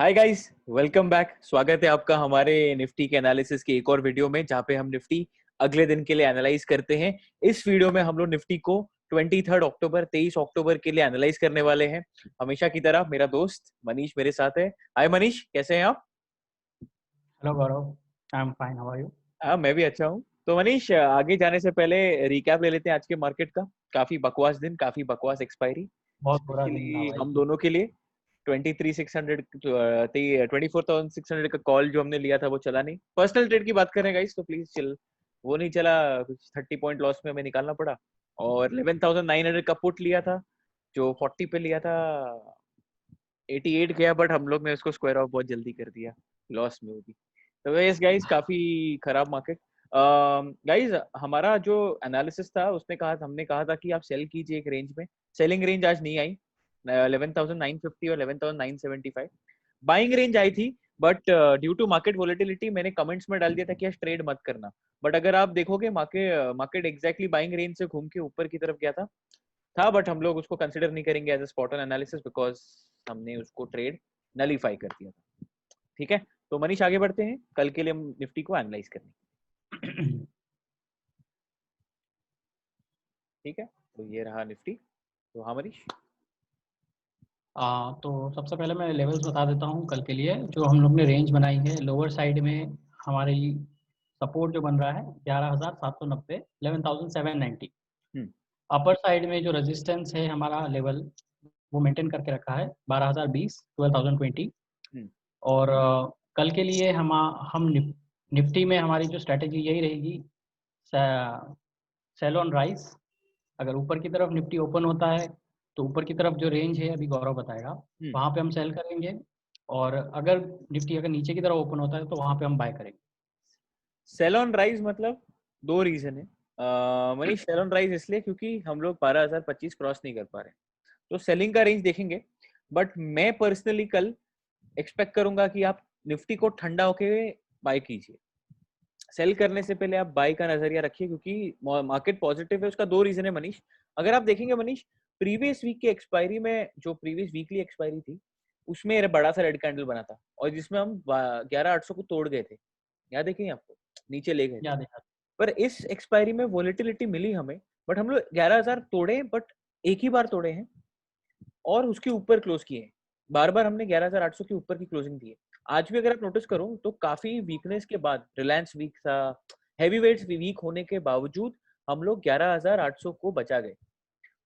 Hi guys, welcome back. स्वागत है आपका हमारे निफ्टी के एनालिसिस की एक और वीडियो में, जहां पे हम निफ्टी अगले दिन के लिए एनालाइज करते हैं। इस वीडियो में हम लोग निफ्टी को 23 अक्टूबर के लिए एनालाइज करने वाले हैं। हमेशा की तरह मेरा दोस्त मनीष मेरे साथ है। हाय मनीष, कैसे हैं आप? Hello Gaurav, I am fine, how are you? हाँ, मैं भी अच्छा हूँ। तो मनीष, आगे जाने से पहले रिकैप ले लेते हैं आज के मार्केट का। काफी बकवास दिन, काफी बकवास एक्सपायरी, बहुत बुरा दिन था स्पेशली भाई। हम दोनों के लिए। 23,600 24,600 का कॉल जो हमने लिया था वो चला नहीं। पर्सनल ट्रेड की बात करें गाइस तो प्लीज चिल, वो नहीं चला। कुछ 30 पॉइंट लॉस में हमें निकालना पड़ा। और 11,900 का पुट लिया था जो 40 पे लिया था, 88 गया, बट हम लोग ने उसको स्क्वायर ऑफ बहुत जल्दी कर दिया, लॉस में वो भी। तो यस गाइस, काफी खराब मार्केट। गाइस, हमारा जो एनालिसिस था उसने कहा, हमने कहा था कि आप सेल कीजिए एक रेंज में। सेलिंग रेंज आज नहीं आई, 11,950 और 11,975। बाइंग रेंज आई थी, but due to market volatility मैंने कमेंट्स में डाल दिया था कि आज ट्रेड मत करना। बट अगर आप देखोगे, मार्केट एग्जैक्टली बाइंग रेंज से घूम के ऊपर की तरफ गया था, बट हम लोग उसको कंसिडर नहीं करेंगे as a spot on analysis, because हमने उसको ट्रेड नलीफाई कर दिया था। ठीक है, तो मनीष आगे बढ़ते हैं कल के लिए हम निफ्टी को एनालाइज करने। ठीक है, तो ये रहा निफ्टी। तो हाँ मनीष। तो सबसे पहले मैं लेवल्स बता देता हूँ कल के लिए। जो हम लोग ने रेंज बनाई है, लोअर साइड में हमारी सपोर्ट जो बन रहा है 11,790, 11,790। हम्म। अपर साइड में जो रेजिस्टेंस है हमारा लेवल, वो मेंटेन करके रखा है 12,020, 12,020। हम्म। और कल के लिए हम निफ्टी में हमारी जो स्ट्रैटेजी यही रहेगी, सेल ऑन राइज। अगर ऊपर की तरफ निफ्टी ओपन होता है तो ऊपर की तरफ जो रेंज है, अभी गौरव बताएगा, हम्म। वहाँ पे हम सेल करेंगे। और अगर निफ्टी अगर नीचे की तरफ ओपन होता है तो वहाँ पे हम बाय करेंगे। सेल ऑन राइज मतलब दो रीजन है। मनीष, सेल ऑन राइज इसलिए क्योंकि हम लोग 12,025 क्रॉस नहीं कर पा रहे, तो सेलिंग का रेंज देखेंगे। बट मैं पर्सनली कल एक्सपेक्ट करूंगा कि आप निफ्टी को ठंडा होके बाय कीजिए। सेल करने से पहले आप बाय का नजरिया रखिए, क्योंकि मार्केट पॉजिटिव है। उसका दो रीजन है मनीष। अगर आप देखेंगे मनीष, प्रीवियस वीक के एक्सपायरी में, जो प्रीवियस वीकली एक्सपायरी थी, उसमें बड़ा सा रेड कैंडल बना था और जिसमें हम 11,800 को तोड़ गए थे। याद है कि नहीं आपको? नीचे ले गए थे। याद है याद। पर इस एक्सपायरी में वोलेटिलिटी मिली हमें, बट हम लोग 11,000 तोड़े, बट एक ही बार तोड़े हैं और उसके ऊपर क्लोज किए हैं। बार बार हमने 11,800 के ऊपर की क्लोजिंग दी है। आज भी अगर आप नोटिस करो तो काफी वीकनेस के बाद, रिलायंस वीक था, हैवी वेट्स वीक होने के बावजूद हम लोग 11,800 को बचा गए।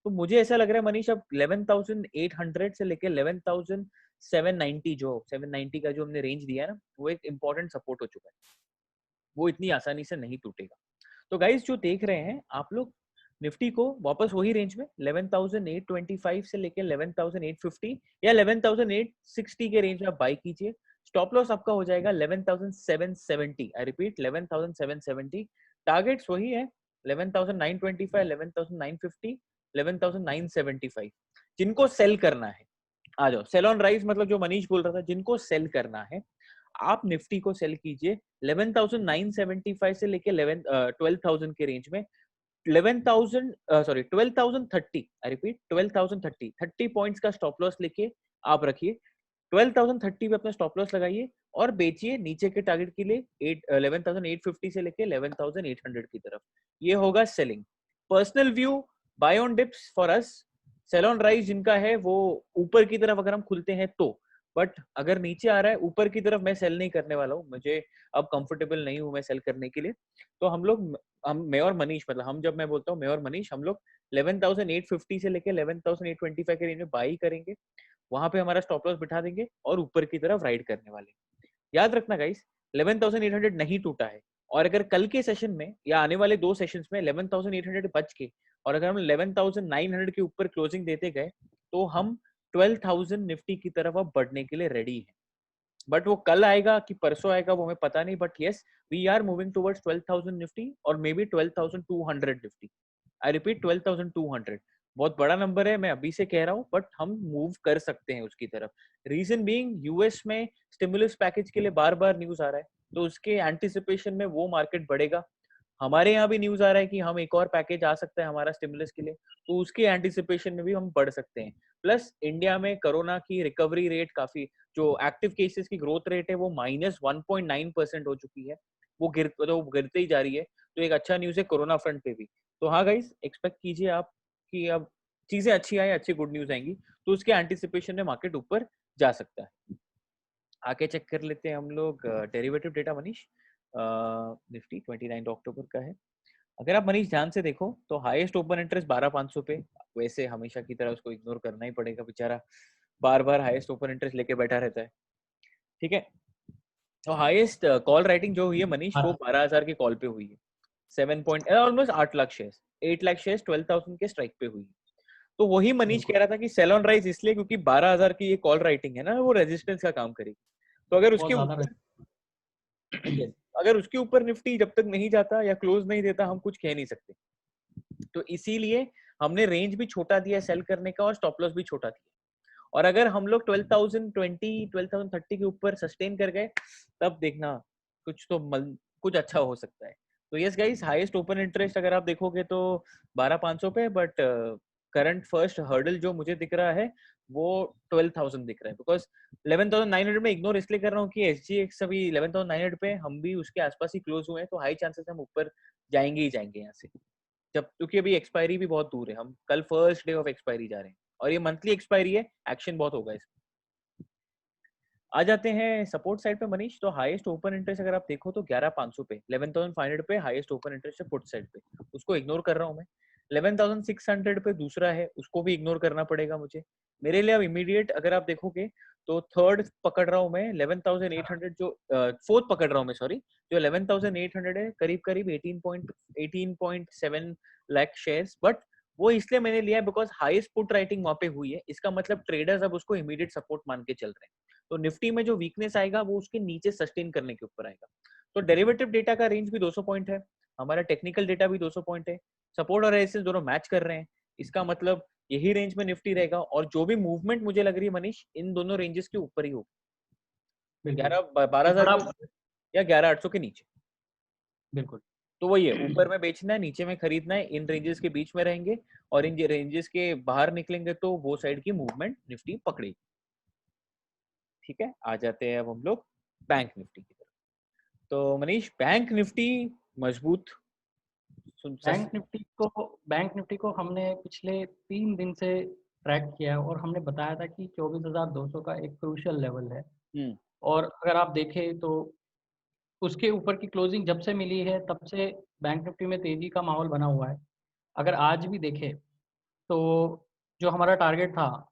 तो मुझे ऐसा लग रहा है मनीष, अब 11,800 से लेके 11,790, जो 790 का जो हमने रेंज दिया है ना, वो एक इंपॉर्टेंट सपोर्ट हो चुका है। वो इतनी आसानी से नहीं टूटेगा। तो गाइस, जो देख रहे हैं आप लोग, निफ्टी को वापस वही रेंज में 11,825 से लेके 11,850 या 11,860 के रेंज में आप बाई कीजिए। स्टॉप लॉस आपका हो जाएगा 11,770। I repeat, 11,770। टारगेट्स वही है, 11,925, 11,950, 11,975। जिनको सेल करना है, आ जाओ। सेल ऑन राइज मतलब जो मनीष बोल रहा था, जिनको सेल करना है, आप निफ्टी को सेल कीजिए 11,975 से लेके 12,000 के रेंज में। 12,30, आई रिपीट 12,030, 30 पॉइंट्स का स्टॉप लॉस लेके आप रखिए। 12,030 पे अपना स्टॉप लॉस लगाइए और बेचिए नीचे के टारगेट के लिए 11,850 से लेके 11,800 की तरफ। ये होगा selling. Personal view, buy on dips for us. Sell on rise जिनका है वो ऊपर की तरफ अगर हम खुलते हैं तो, बट अगर नीचे आ रहा है ऊपर की तरफ, मैं सेल नहीं करने वाला हूँ। मुझे अब कंफर्टेबल नहीं हूँ मैं सेल करने के लिए। तो मैं और मनीष, मतलब हम, जब मैं बोलता हूँ मैं और मनीष, हम लोग 11,850 से लेके 11,825 के रेंज में बाई करेंगे। वहां पे हमारा स्टॉप लॉस बिठा देंगे और ऊपर की तरफ राइड करने वाले। याद रखना गाइस, 11,800 नहीं टूटा है। और अगर कल के सेशन में या आने वाले दो सेशंस में 11,800 बच के, और अगर हम 11,900 के ऊपर क्लोजिंग देते गए, तो हम 12,000 निफ्टी की तरफ अब बढ़ने के लिए रेडी है। बट वो कल आएगा कि परसों आएगा वो हमें पता नहीं, but yes, we are moving towards 12,000 Nifty और maybe 12,200 Nifty. I repeat, 12,200 बहुत बड़ा नंबर है, मैं अभी से कह रहा हूँ, बट हम मूव कर सकते हैं उसकी तरफ। रीजन बीइंग, यूएस में स्टिमुलस पैकेज के लिए बार बार न्यूज आ रहा है, तो उसके एंटिसिपेशन में वो मार्केट बढ़ेगा। हमारे यहाँ भी न्यूज आ रहा है कि हम एक और पैकेज आ सकता है हमारा स्टिमुलस के लिए, तो उसके एंटिसिपेशन में भी हम बढ़ सकते हैं। प्लस इंडिया में कोरोना की रिकवरी रेट काफी, जो एक्टिव केसेस की ग्रोथ रेट है वो -1.9% हो चुकी है, वो गिरते ही जा रही है। तो एक अच्छा न्यूज है कोरोना फ्रंट पे भी। तो हाँ गाइस, एक्सपेक्ट कीजिए आप कि अब चीजें अच्छी आए, अच्छी गुड न्यूज आएंगी, तो उसके एंटिसिपेशन में मार्केट ऊपर जा सकता है। आगे चेक कर लेते हैं हम लोग डेरिवेटिव डेटा मनीष। निफ्टी 29 अक्टूबर का है। अगर आप मनीष ध्यान से देखो तो हाईएस्ट ओपन इंटरेस्ट 12,500 पे, वैसे हमेशा की तरह उसको इग्नोर करना ही पड़ेगा, बेचारा बार बार हाईएस्ट ओपन इंटरेस्ट लेके बैठा रहता है। ठीक है, तो हाईएस्ट कॉल राइटिंग जो हुई है मनीष, वो 12,000 की कॉल पे हुई है। 7 point almost 8 lakh shares, 8 lakh shares 12,000 के स्ट्राइक पे हुई है। तो वही मनीष कह रहा था कि सेल ऑन राइज इसलिए क्योंकि 12,000 की ये कॉल राइटिंग है ना, वो रेजिस्टेंस का काम करेगी। तो अगर उसके ऊपर, yes, अगर उसके ऊपर निफ्टी जब तक नहीं जाता या क्लोज नहीं देता, हम कुछ कह नहीं सकते। तो इसीलिए हमने रेंज भी छोटा दिया सेल करने का और स्टॉप लॉस भी छोटा दिया। और अगर हम लोग 12,020 12,030 के ऊपर सस्टेन कर गए, तब देखना कुछ तो कुछ अच्छा हो सकता है। तो yes guys, highest open interest अगर आप देखोगे तो 12,500 पे, बट करंट फर्स्ट हर्डल जो मुझे दिख रहा है वो 12,000 दिख रहा है। बिकॉज 11,900 में इग्नोर इसलिए कर रहा हूँ कि एसजीएक्स अभी 11,900 पे, हम भी उसके आसपास ही क्लोज हुए हैं, तो हाई चांसेस हम ऊपर जाएंगे ही जाएंगे यहाँ से, जब क्योंकि अभी एक्सपायरी भी बहुत दूर है, हम कल फर्स्ट डे ऑफ एक्सपायरी जा रहे हैं और ये मंथली एक्सपायरी है, एक्शन बहुत होगा इसमें। आ जाते हैं सपोर्ट साइड पे मनीष। तो हाईएस्ट ओपन इंटरेस्ट अगर आप देखो तो 11,500 पे, 11,500 पे हाईएस्ट ओपन इंटरेस्ट है पुट साइड पे, उसको इग्नोर कर रहा हूँ मैं। 11,600 पे दूसरा है, उसको भी इग्नोर करना पड़ेगा मुझे। मेरे लिए अब इमीडिएट अगर आप देखोगे तो थर्ड पकड़ रहा हूँ मैं 11,800, जो फोर्थ पकड़ रहा हूँ मैं, सॉरी, जो 11,800 है, करीब करीब 18.7 लाख शेयर्स। बट वो इसलिए मैंने लिया है बिकॉज हाईएस्ट पुट राइटिंग वहां पे हुई है, इसका मतलब ट्रेडर्स अब उसको इमीडिएट सपोर्ट मान के चल रहे हैं। तो निफ्टी में जो वीकनेस आएगा वो उसके नीचे सस्टेन करने के ऊपर आएगा। तो डेरिवेटिव डेटा का रेंज भी 200 पॉइंट है, हमारा टेक्निकल डेटा भी 200 पॉइंट है, सपोर्ट और रेजिस्टेंस दोनों मैच कर रहे हैं। इसका मतलब यही रेंज में निफ्टी रहेगा, और जो भी मूवमेंट मुझे लग रही है मनीष, इन दोनों रेंजेस के ऊपर ही होगी, 12,000 के ऊपर या 11,800 के नीचे। बिल्कुल, तो वही है, ऊपर में बेचना है, नीचे में खरीदना है, इन रेंजेस के बीच में रहेंगे, और इन रेंजेस के बाहर निकलेंगे तो वो साइड की मूवमेंट निफ्टी पकड़ेगी। ठीक है, आ जाते हैं अब हम लोग बैंक निफ्टी की तरफ। तो मनीष, बैंक निफ्टी मजबूत, बैंक निफ्टी को हमने पिछले 3 दिन से ट्रैक किया है और हमने बताया था कि 24,200 का एक क्रूशियल लेवल है। और अगर आप देखें तो उसके ऊपर की क्लोजिंग जब से मिली है तब से बैंक निफ्टी में तेजी का माहौल बना हुआ है। अगर आज भी देखें तो जो हमारा टारगेट था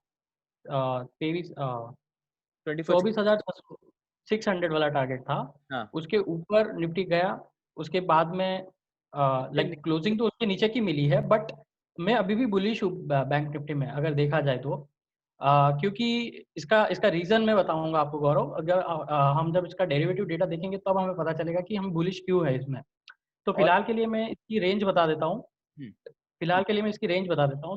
24,600 वाला टारगेट था, हाँ, उसके ऊपर निफ्टी गया। उसके बाद में लाइक क्लोजिंग तो उसके नीचे की मिली है, बट मैं अभी भी बुलिश हूँ बैंक निफ्टी में अगर देखा जाए तो। क्योंकि इसका इसका रीज़न मैं बताऊंगा आपको गौरव। अगर हम जब इसका डेरिवेटिव डेटा देखेंगे तब हमें पता चलेगा कि हम बुलिश क्यों है इसमें। तो और फिलहाल के लिए मैं इसकी रेंज बता देता हूँ।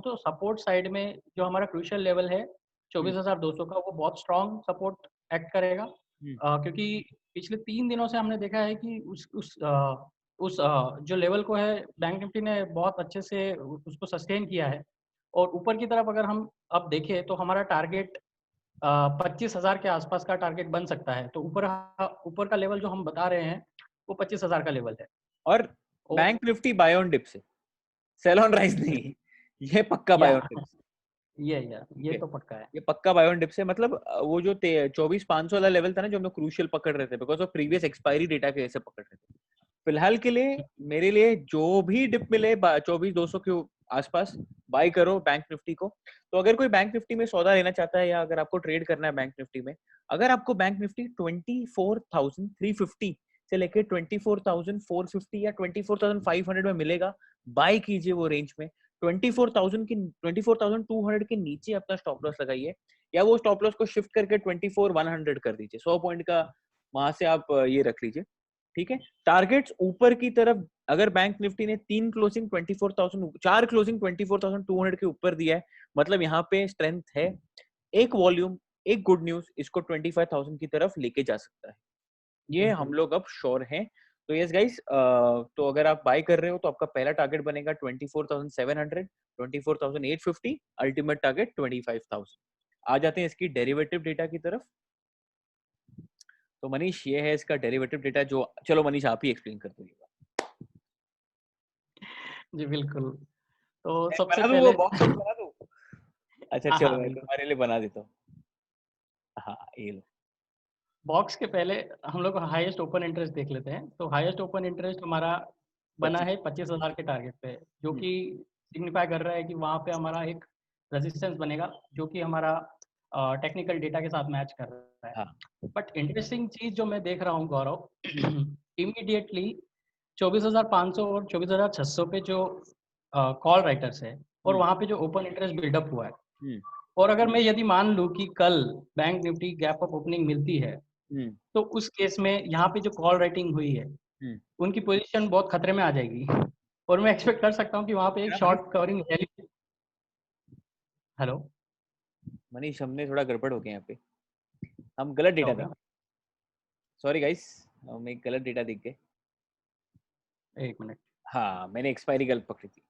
तो सपोर्ट साइड में जो हमारा क्रूशियल लेवल है 24,200 का, वो बहुत स्ट्रॉन्ग सपोर्ट एक्ट करेगा। क्योंकि पिछले 3 दिनों से हमने देखा है कि जो लेवल को है बैंक निफ्टी ने बहुत अच्छे से उसको सस्टेन किया है। और ऊपर की तरफ अगर हम अब देखें तो हमारा टारगेट 25,000 के आसपास का टारगेट बन सकता है। तो ऊपर का लेवल जो हम बता रहे हैं वो 25,000 का लेवल है। और bank Nifty buy on dip से, सेल ऑन राइज नहीं, ये पक्का बाय ऑन डिप से। ये तो पक्का है। ये पक्का बाय ऑन डिप से, मतलब वो जो 24,500 वाला लेवल था ना, जो हम लोग क्रूशियल पकड़ रहे थे because of previous expiry data के ऐसे पकड़ रहे थे। फिलहाल के लिए मेरे लिए जो भी डिप मिले 24,200 के आसपास, बाय करो बैंक निफ्टी को। तो अगर कोई बैंक निफ्टी में सौदा लेना चाहता है या अगर आपको ट्रेड करना है बैंक निफ्टी में, अगर आपको बैंक निफ्टी 24,350 से लेके 24,450 या 24,500 में मिलेगा, बाय कीजिए वो रेंज में। 24,200 के नीचे अपना स्टॉप लॉस लगाइए, या वो स्टॉप लॉस को शिफ्ट करके 24,100 कर दीजिए, 100 पॉइंट का वहां से आप ये रख लीजिए। ठीक है, टारगेट्स ऊपर की तरफ, अगर बैंक निफ्टी ने 3 क्लोजिंग 24,000, 4 क्लोजिंग 24,200 के ऊपर दिया है, मतलब यहाँ पे स्ट्रेंथ है। एक वॉल्यूम, एक गुड न्यूज इसको 25,000 की तरफ लेके जा सकता है, ये हम लोग अब श्योर हैं। तो यस गाइस, तो अगर आप बाय कर रहे हो तो आपका पहला टारगेट बनेगा 24,700, 24,850, अल्टीमेट टारगेट 25,000। आ जाते हैं इसकी डेरिवेटिव डेटा की तरफ। तो मनीष, ये है इसका डेरिवेटिव डेटा, जो चलो मनीष आप ही एक्सप्लेन कर दो। जी बिल्कुल। तो मैं सबसे बना दूं, वो पहले बॉक्स बना दूं? अच्छा हाँ चलो, हाँ मैं बिल्कुल। तुम्हारे लिए बना देता हूँ। हाँ ये लो। बॉक्स के पहले हम लोग हाईएस्ट ओपन इंटरेस्ट देख लेते हैं। तो हाईएस्ट ओपन इंटरेस्ट हमारा बना 25। है 25,000 के टारगेट पे, जो कि सिग्निफाई कर रहा है कि वहाँ पे हमारा एक रेजिस्टेंस बनेगा, जो कि हमारा टेक्निकल डेटा के साथ मैच कर रहा है। हाँ। बट इंटरेस्टिंग चीज जो मैं देख रहा हूँ गौरव, इमीडिएटली 24,500 और 24,600 पे जो कॉल राइटर्स है और वहाँ पे जो ओपन इंटरेस्ट बिल्डअप हुआ है, और अगर मैं यदि मान लूँ कि कल bank Nifty gap up opening मिलती है, तो उस केस में यहाँ पे जो कॉल राइटिंग हुई है, उनकी पोजीशन बहुत खतरे में आ जाएगी। और मैं एक्सपेक्ट कर सकता हूँ कि वहाँ पे एक short covering rally. Hello Manish, हमने थोड़ा गड़बड़ हो गया यहाँ पे, हम गलत क्या डेटा हो देख गया? गए। सॉरी गाइस, हम एक गलत डेटा देख गए। एक मिनट। हाँ, मैंने एक्सपायरी गलत पकड़ी थी।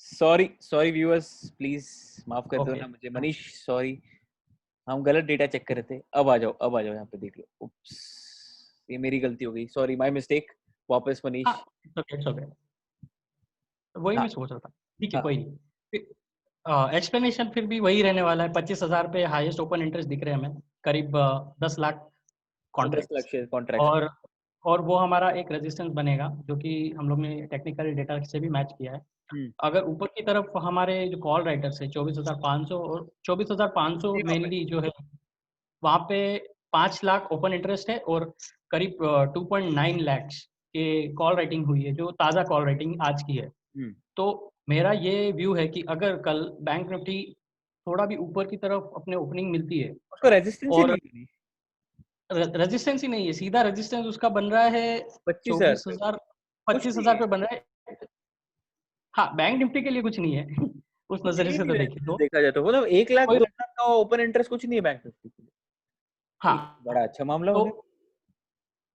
सॉरी सॉरी व्यूअर्स, प्लीज माफ कर दो ओके। ना मुझे मनीष, सॉरी। हम गलत डेटा चेक कर रहे थे। अब आ जाओ, अब आ जाओ, यहाँ पे देख लो। उप्स, ये मेरी गलती हो गई, सॉरी, माय मिस्टेक। वापस मनीष। हाँ इट्स ओके। वही हाँ मैं सोच रहा था। ठीक है, हाँ। कोई नहीं। एक्सप्लेनेशन फिर भी वही रहने वाला है। 25,000 पे हाईएस्ट ओपन इंटरेस्ट दिख रहे हैं हमें, करीब 10 lakh 10 lakh contracts. Share contract. और और वो हमारा एक रेजिस्टेंस बनेगा, जो कि हम लोग ने टेक्निकल डेटा से भी मैच किया है। अगर ऊपर की तरफ हमारे जो कॉल राइटर्स है 24,500 और 24,500 मेनली जो है, वहाँ पे 5 लाख ओपन इंटरेस्ट है और करीब 2.9 लैक्स के कॉल राइटिंग हुई है, जो ताज़ा कॉल राइटिंग आज की है। तो मेरा ये व्यू है कि अगर कल बैंक निफ्टी थोड़ा भी ऊपर की तरफ अपने ओपनिंग मिलती है, उसको रेजिस्टेंस ही और नहीं मिली। रेजिस्टेंस ही नहीं है, सीधा रेजिस्टेंस उसका बन रहा है 25,000 पे 24,000, कुछ नहीं 25,000 है। पे बन रहा है। हाँ, बैंक निफ्टी के लिए कुछ नहीं है। उस कुछ नजरिए है से नहीं तो देखें रेजिस्टेंस, तो देखा जाए तो मतलब 1 लाख कोई 2 लाख का ओपन इंटरेस्ट कुछ नहीं है बैंक निफ्टी के लिए। हाँ। बड़ा अच्छा मामला हो तो गया।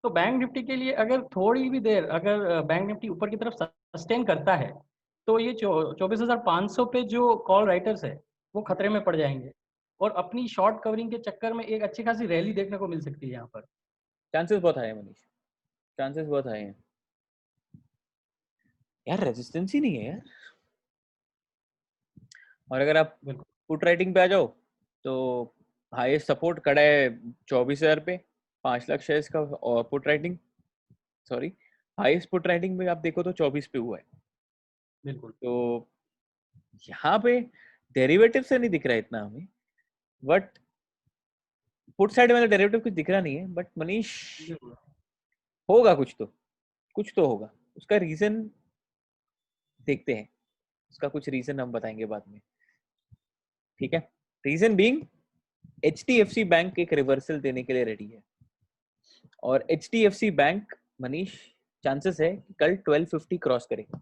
तो बैंक निफ्टी के लिए अगर थोड़ी भी देर अगर बैंक निफ्टी ऊपर की तरफ सस्टेन करता है, तो ये 24,500 पे जो कॉल राइटर्स है वो खतरे में पड़ जाएंगे, और अपनी शॉर्ट कवरिंग के चक्कर में एक अच्छी खासी रैली देखने को मिल सकती है यहाँ पर। चांसेस बहुत हाई है मनीष, चांसेस बहुत हाई हैं यार, रेजिस्टेंस ही नहीं है यार। और अगर आप बिल्कुल। पुट राइटिंग पे आ जाओ तो हाईएस्ट सपोर्ट खड़ा है 24,000 पे, 5 लाख शेयर्स का। और put writing, sorry, highest put writing में आप देखो तो 24 पे हुआ है। बिल्कुल। तो यहाँ पे डेरिवेटिव से नहीं दिख रहा है इतना हमें, बट पुट साइड में डेरिवेटिव कुछ दिख रहा नहीं है। बट मनीष, बिल्कुल। होगा कुछ तो, कुछ तो होगा। उसका रीजन देखते हैं, उसका कुछ रीजन हम बताएंगे बाद में, ठीक है। रीजन बीइंग, HDFC बैंक एक रिवर्सल देने के लिए रेडी है, और HDFC बैंक मनीष, चांसेस है कि कल 1250 क्रॉस करेगा।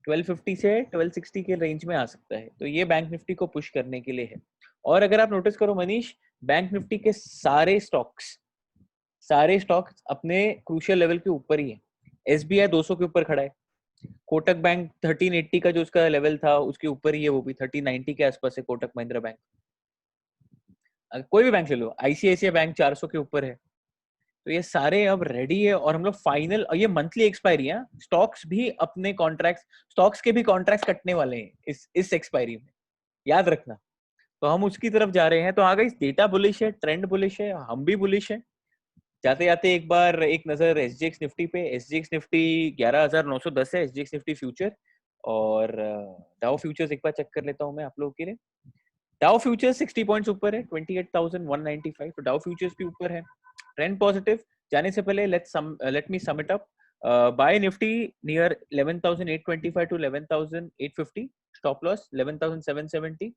1250 से 1260 के रेंज में आ सकता है, तो ये बैंक निफ्टी को पुश करने के लिए है। और अगर आप नोटिस करो मनीष, बैंक निफ्टी के सारे स्टॉक्स अपने क्रूशियल लेवल के ऊपर ही है। SBI 200 के ऊपर खड़ा है, कोटक बैंक 1380 का जो उसका लेवल था उसके ऊपर ही है, वो भी 1390 के आसपास है कोटक महिंद्रा बैंक। कोई भी बैंक ले लो, ICICI बैंक 400 के ऊपर है। तो ये सारे अब रेडी है, और हम लोग फाइनल, ये मंथली एक्सपायरी है, स्टॉक्स भी अपने कॉन्ट्रैक्ट्स, स्टॉक्स के भी कॉन्ट्रैक्ट्स कटने वाले हैं इस एक्सपायरी में, याद रखना। तो हम उसकी तरफ जा रहे हैं। तो आगे डेटा बुलिश है, ट्रेंड बुलिश है, हम भी बुलिश है। जाते जाते एक बार एक नजर SGX निफ्टी पे। SGX निफ्टी 11,910 है, SGX निफ्टी फ्यूचर। और डाउ फ्यूचर्स एक बार चेक कर लेता हूँ मैं आप लोगों के लिए। डाउ फ्यूचर्स 60 पॉइंट्स ऊपर है, 28,195। तो डाउ फ्यूचर्स भी ऊपर है, ट्रेंड पॉजिटिव। जाने से पहले let me sum it up. Buy Nifty near 11,825 to 11,850, stop loss 11,770,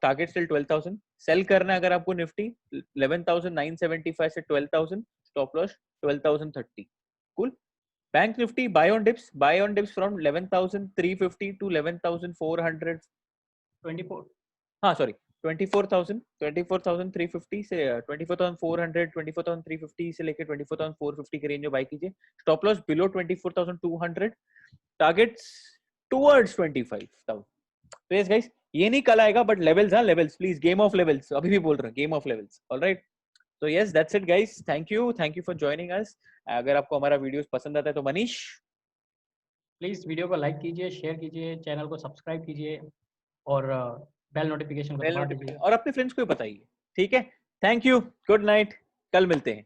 target still 12,000। Sell करना है अगर आपको निफ्टी 11,975 से 12,000, stop loss 12,030। Cool. Bank Nifty buy on dips from 11,350 to 11,400। 24। हाँ सॉरी, 24,000 24,350 से 24,400 24,350 से लेके 24,450 के रेंज में बाय कीजिए। Stop loss below 24,200, targets towards 25,000। तो यस गाइस, ये नहीं कल आएगा, बट लेवल्स, हाँ levels, please, game of levels, अभी भी बोल रहे हैं, गेम ऑफ लेवल्स। ऑलराइट, तो yes that's it guys, thank you for joining us. अगर आपको हमारा वीडियोस पसंद आता है तो मनीष प्लीज़ वीडियो को लाइक कीजिए, शेयर कीजिए, चैनल को सब्सक्राइब कीजिए और बेल नोटिफिकेशन को बेल दबा नोटिफिकेशन दीजिए। और अपने फ्रेंड्स को भी बताइए। ठीक है, थैंक यू, गुड नाइट, कल मिलते हैं।